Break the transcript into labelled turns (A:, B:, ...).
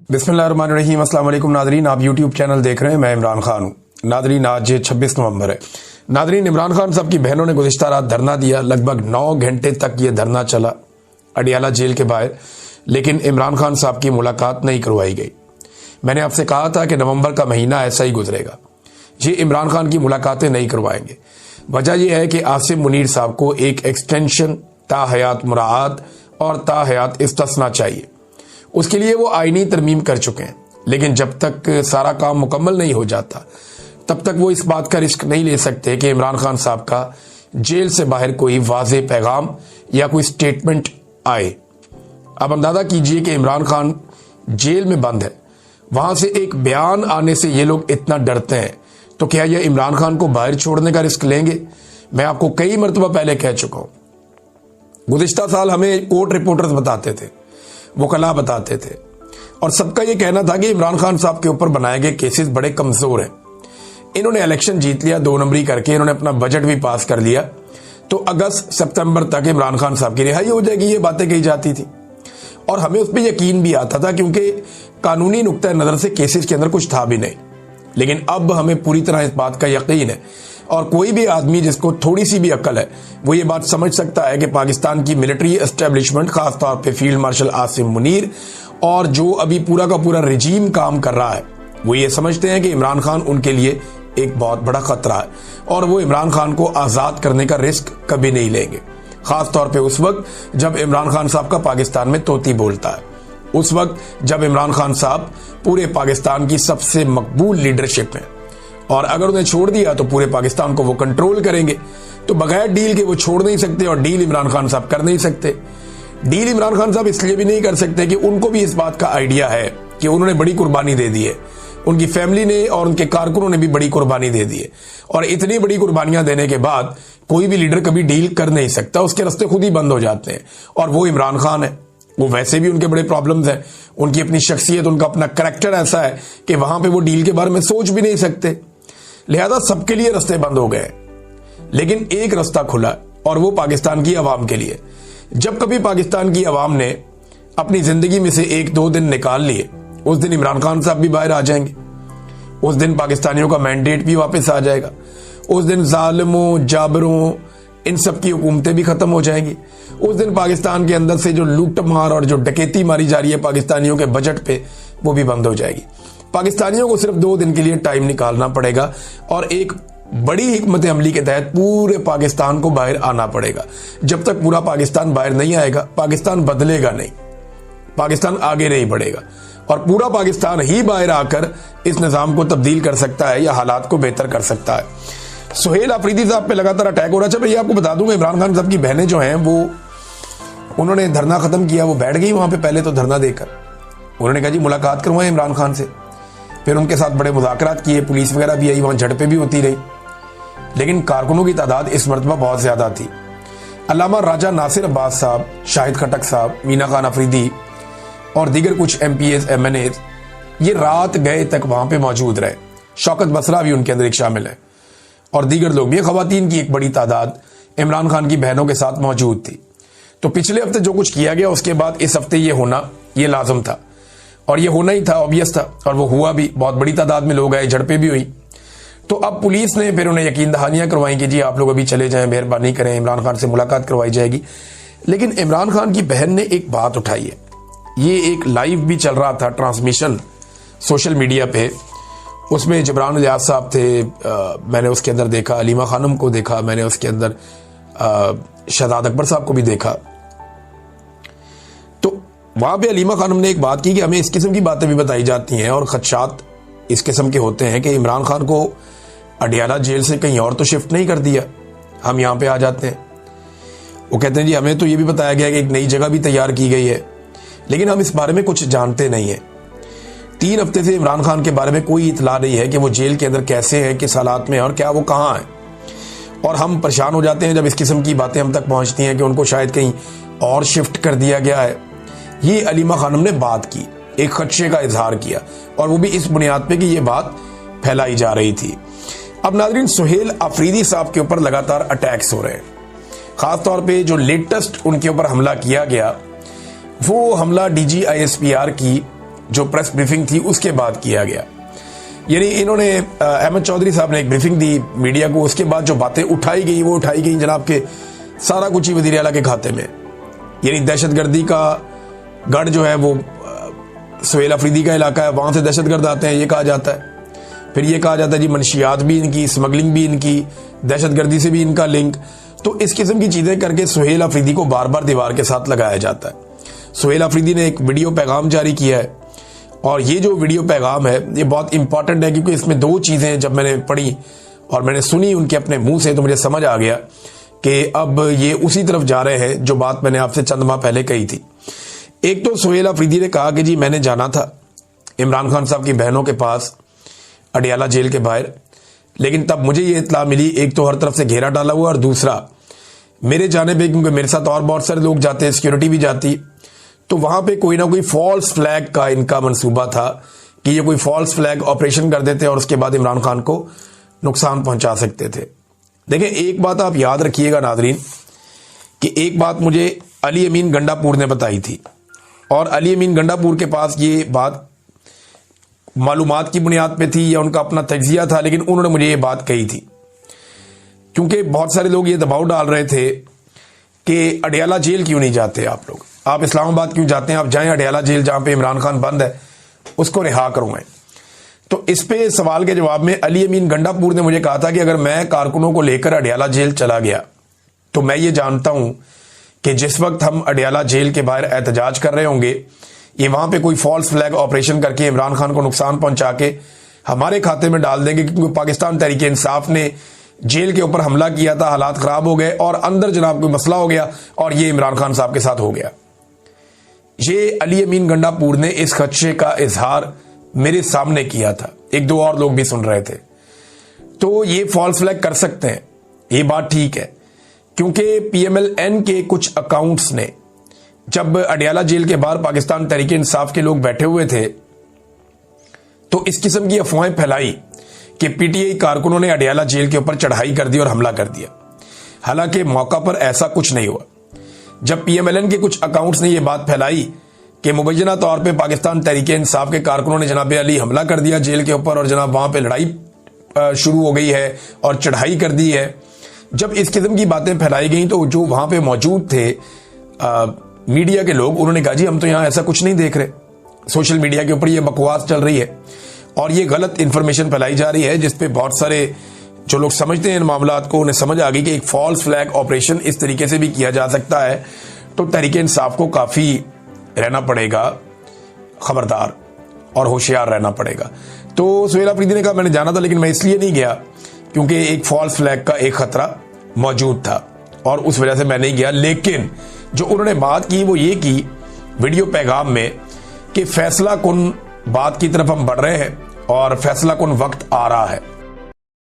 A: बिस्मिल्लाहिर्रहमानिर्रहीम। अस्सलाम वालेकुम नादरीन, आप यूट्यूब चैनल देख रहे हैं। मैं इमरान खान हूँ। नादरीन, आज 26 नवंबर है। नादरीन, इमरान खान साहब की बहनों ने गुज़िश्ता रात धरना दिया। लगभग 9 घंटे तक ये धरना चला अडियाला जेल के बाहर, लेकिन इमरान खान साहब की मुलाकात नहीं करवाई गई। मैंने आपसे कहा था कि नवंबर का महीना ऐसा ही गुजरेगा, ये इमरान खान की मुलाकातें नहीं करवाएंगे। वजह यह है कि आसिम मुनीर साहब को एक एक्सटेंशन ताहयात मुराआत और ताहयात इस्तिस्ना चाहिए। उसके लिए वो आईनी तरमीम कर चुके हैं, लेकिन जब तक सारा काम मुकम्मल नहीं हो जाता तब तक वो इस बात का रिस्क नहीं ले सकते कि इमरान खान साहब का जेल से बाहर कोई वाज़े पैगाम या कोई स्टेटमेंट आए। अब अंदाजा कीजिए कि इमरान खान जेल में बंद है, वहां से एक बयान आने से ये लोग इतना डरते हैं, तो क्या ये इमरान खान को बाहर छोड़ने का रिस्क लेंगे? मैं आपको कई मरतबा पहले कह चुका हूं। गुज़िश्ता साल हमें कोर्ट रिपोर्टर्स बताते थे, वकला बताते थे, और सबका यह कहना था कि इमरान खान साहब के ऊपर बनाए गए केसेस बड़े कमजोर हैं। इन्होंने इलेक्शन जीत लिया 2 नंबरी करके, इन्होंने अपना बजट भी पास कर लिया, तो अगस्त सितंबर तक इमरान खान साहब की रिहाई हो जाएगी, ये बातें कही जाती थी। और हमें उस पर यकीन भी आता था, क्योंकि कानूनी नुक्ता नजर से केसेस के अंदर कुछ था भी नहीं। लेकिन अब हमें पूरी तरह इस बात का यकीन है, और कोई भी आदमी जिसको थोड़ी सी भी अक्ल है वो ये बात समझ सकता है कि पाकिस्तान की मिलिट्री एस्टेब्लिशमेंट, खासतौर पे फील्ड मार्शल आसिम मुनीर और जो अभी पूरा का पूरा रिजीम काम कर रहा है, वो ये समझते हैं कि इमरान खान उनके लिए एक बहुत बड़ा खतरा है, और वो इमरान खान को आज़ाद करने का रिस्क कभी नहीं लेंगे। खासतौर पे उस वक्त जब इमरान खान साहब का पाकिस्तान में तोती बोलता है, उस वक्त जब इमरान खान साहब पूरे पाकिस्तान की सबसे मकबूल लीडरशिप में, और अगर उन्हें छोड़ दिया तो पूरे पाकिस्तान को वो कंट्रोल करेंगे। तो बगैर डील के वो छोड़ नहीं सकते, और डील इमरान खान साहब कर नहीं सकते। डील इमरान खान साहब इसलिए भी नहीं कर सकते कि उनको भी इस बात का आइडिया है कि उन्होंने बड़ी कुर्बानी दे दी है, उनकी फैमिली ने और उनके कारकुनों ने भी बड़ी कुर्बानी दे दी है, और इतनी बड़ी कुर्बानियां देने के बाद कोई भी लीडर कभी डील कर नहीं सकता, उसके रास्ते खुद ही बंद हो जाते हैं। और वो इमरान खान है। वो वैसे भी उनके बड़े प्रॉब्लम्स हैं, उनकी अपनी शख्सियत, उनका अपना करैक्टर ऐसा है कि वहां पे वो डील के बारे में सोच भी नहीं सकते। लिहाजा सबके लिए रास्ते बंद हो गए, लेकिन एक रास्ता खुला, और वो पाकिस्तान की आवाम के लिए। जब कभी पाकिस्तान की आवाम ने अपनी जिंदगी में से 1-2 दिन निकाल लिए, उस दिन इमरान खान साहब भी बाहर आ जाएंगे, उस दिन पाकिस्तानियों का मैंडेट भी वापस आ जाएगा, उस दिन जालिमों, जाबरों, इन सब की हुकूमतें भी खत्म हो जाएंगी। उस दिन पाकिस्तान के अंदर से जो लूट मार और जो डकैती मारी जा रही है पाकिस्तानियों के बजट पे, वो भी बंद हो जाएगी। पाकिस्तानियों को सिर्फ 2 दिन के लिए टाइम निकालना पड़ेगा, और एक बड़ी हिकमत अमली के तहत पूरे पाकिस्तान को बाहर आना पड़ेगा। जब तक पूरा पाकिस्तान बाहर नहीं आएगा, पाकिस्तान बदलेगा नहीं, पाकिस्तान आगे नहीं बढ़ेगा, और पूरा पाकिस्तान ही बाहर आकर इस निज़ाम को तब्दील कर सकता है या हालात को बेहतर कर सकता है। सुहेल अफरीदी साहब पे लगातार अटैक हो रहा है। अच्छा, ये आपको बता दूंगा, इमरान खान साहब की बहनें जो हैं, वो उन्होंने धरना खत्म किया, वो बैठ गई वहां पे पहले तो धरना देकर। उन्होंने कहा जी मुलाकात करवाएं इमरान खान से। फिर उनके साथ बड़े मुज़ाकरात किए, पुलिस वगैरह भी आई, वहां झड़पें भी होती रही, लेकिन कारकुनों की तादाद इस मरतबा बहुत ज्यादा थी। अल्लामा राजा नासिर अब्बास साहब, शाहिद खटक साहब, मीना खान अफरीदी और दीगर कुछ MPs, MNAs ये रात गए तक वहां पे मौजूद रहे। शौकत बसरा भी उनके अंदर एक शामिल है, और दीगर लोग भी। खवातीन की एक बड़ी तादाद इमरान खान की बहनों के साथ मौजूद थी। तो पिछले हफ्ते जो कुछ किया गया, उसके बाद इस हफ्ते ये होना ये लाजम था, और ये होना ही था, ऑब्वियस था, और वो हुआ भी। बहुत बड़ी तादाद में लोग आए, झड़पें भी हुई। तो अब पुलिस ने फिर उन्हें यकीन दहानियां करवाई कि जी आप लोग अभी चले जाएं, मेहरबानी करें, इमरान खान से मुलाकात करवाई जाएगी। लेकिन इमरान खान की बहन ने एक बात उठाई है, ये एक लाइव भी चल रहा था ट्रांसमिशन सोशल मीडिया पे, उसमें जबरान इलियास साहब थे, मैंने उसके अंदर देखा अलीमा खानम को देखा, मैंने उसके अंदर शहजाद अकबर साहब को भी देखा। तो वहां पे अलीमा खानम ने एक बात की कि हमें इस किस्म की बातें भी बताई जाती हैं, और खदशात इस किस्म के होते हैं कि इमरान खान को अडियाला जेल से कहीं और तो शिफ्ट नहीं कर दिया, हम यहाँ पे आ जाते हैं। वो कहते हैं जी हमें तो ये भी बताया गया कि एक नई जगह भी तैयार की गई है, लेकिन हम इस बारे में कुछ जानते नहीं है। 3 हफ्ते से इमरान खान के बारे में कोई इतला नहीं है कि वो जेल के अंदर कैसे हैं, किस हालात में, और क्या वो कहाँ हैं। और हम परेशान हो जाते हैं जब इस किस्म की बातें हम तक पहुंचती हैं कि उनको शायद कहीं और शिफ्ट कर दिया गया है। ये अलीमा खानम ने बात की, एक खदशे का इजहार किया, और वो भी इस बुनियाद पे कि ये बात फैलाई जा रही थी। अब नाज़रीन, सुहेल अफरीदी साहब के ऊपर लगातार अटैक्स हो रहे हैं। खासतौर पे जो लेटेस्ट उनके ऊपर हमला किया गया, वो हमला DG ISPR की जो प्रेस ब्रीफिंग थी उसके बाद किया गया। यानी इन्होंने अहमद चौधरी साहब ने एक ब्रीफिंग दी मीडिया को, उसके बाद जो बातें उठाई गई वो उठाई गई जनाब के सारा कुछ ही वज़ीर आला के खाते में। यानी दहशतगर्दी का गढ़ जो है वो सुहेल अफरीदी का इलाका है, वहां से दहशतगर्द आते हैं ये कहा जाता है। फिर ये कहा जाता है जी मनशियात भी इनकी, स्मगलिंग भी इनकी, दहशतगर्दी से भी इनका लिंक। तो इस किस्म की चीजें करके सुहेल अफरीदी को बार बार दीवार के साथ लगाया जाता है। सुहेल अफरीदी ने एक वीडियो पैगाम जारी किया है और ये जो वीडियो पैगाम है ये बहुत इंपॉर्टेंट है, क्योंकि इसमें दो चीजें जब मैंने पढ़ी और मैंने सुनी उनके अपने मुंह से तो मुझे समझ आ गया कि अब ये उसी तरफ जा रहे हैं जो बात मैंने आपसे चंद माह पहले कही थी। एक तो सुहेल अफरीदी ने कहा कि जी मैंने जाना था इमरान खान साहब की बहनों के पास अडियाला जेल के बाहर, लेकिन तब मुझे ये इत्तला मिली, एक तो हर तरफ से घेरा डाला हुआ और दूसरा मेरे जाने पे, क्योंकि मेरे साथ और बहुत सारे लोग जाते हैं, सिक्योरिटी भी जाती, तो वहां पे कोई ना कोई फॉल्स फ्लैग का इनका मंसूबा था कि ये कोई फॉल्स फ्लैग ऑपरेशन कर देते और उसके बाद इमरान खान को नुकसान पहुंचा सकते थे। देखें एक बात आप याद रखिएगा नाजरीन, कि एक बात मुझे अली अमीन गंडापुर ने बताई थी और अली अमीन गंडापुर के पास ये बात मालूमात की बुनियाद पे थी या उनका अपना तज्जिया था, लेकिन उन्होंने मुझे ये बात कही थी। क्योंकि बहुत सारे लोग ये दबाव डाल रहे थे कि अडियाला जेल क्यों नहीं जाते आप लोग, आप इस्लामाबाद क्यों जाते हैं, आप जाएं अडियाला जेल जहां पे इमरान खान बंद है उसको रिहा करवाएं। तो इस पे सवाल के जवाब में अली अमीन गंडापुर ने मुझे कहा था कि अगर मैं कारकुनों को लेकर अडियाला जेल चला गया तो मैं ये जानता हूं कि जिस वक्त हम अडियाला जेल के बाहर एहतजाज कर रहे होंगे ये वहां पे कोई फॉल्स फ्लैग ऑपरेशन करके इमरान खान को नुकसान पहुंचा के हमारे खाते में डाल देंगे, क्योंकि पाकिस्तान तहरीक इंसाफ ने जेल के ऊपर हमला किया था, हालात खराब हो गए और अंदर जनाब कोई मसला हो गया और ये इमरान खान साहब के साथ हो गया। ये अली अमीन गंडापुर ने इस खदशे का इजहार मेरे सामने किया था, एक दो और लोग भी सुन रहे थे। तो ये फॉल्स फ्लैग कर सकते हैं, ये बात ठीक है, क्योंकि पीएमएलएन के कुछ अकाउंट्स ने जब अडियाला जेल के बाहर पाकिस्तान तहरीक इंसाफ के लोग बैठे हुए थे तो इस किस्म की अफवाहें फैलाई कि पीटीआई कारकुनों ने अडियाला जेल के ऊपर चढ़ाई कर दी और हमला कर दिया। हालांकि मौका पर ऐसा कुछ नहीं हुआ। जब पीएमएलएन के कुछ अकाउंट्स ने यह बात फैलाई कि मुबैना तौर पे पाकिस्तान तहरीक इंसाफ के कारकुनों ने जनाब अली हमला कर दिया जेल के ऊपर और जनाब वहां पे लड़ाई शुरू हो गई है और चढ़ाई कर दी है, जब इस किस्म की बातें फैलाई गई तो जो वहां पे मौजूद थे मीडिया के लोग, उन्होंने कहा जी हम तो यहां ऐसा कुछ नहीं देख रहे, सोशल मीडिया के ऊपर ये बकवास चल रही है और ये गलत इंफॉर्मेशन फैलाई जा रही है, जिसपे बहुत सारे जो लोग समझते हैं इन मामलात को उन्हें समझ आ गई कि एक फॉल्स फ्लैग ऑपरेशन इस तरीके से भी किया जा सकता है। तो तहरीक इंसाफ को काफी रहना पड़ेगा, खबरदार और होशियार रहना पड़ेगा। तो सुहेल अफरीदी ने कहा मैंने जाना था लेकिन मैं इसलिए नहीं गया क्योंकि एक फॉल्स फ्लैग का एक खतरा मौजूद था और उस वजह से मैं नहीं गया। लेकिन जो उन्होंने बात की वो ये की वीडियो पैगाम में कि फैसला कुन बात की तरफ हम बढ़ रहे हैं और फैसला कुन वक्त आ रहा है।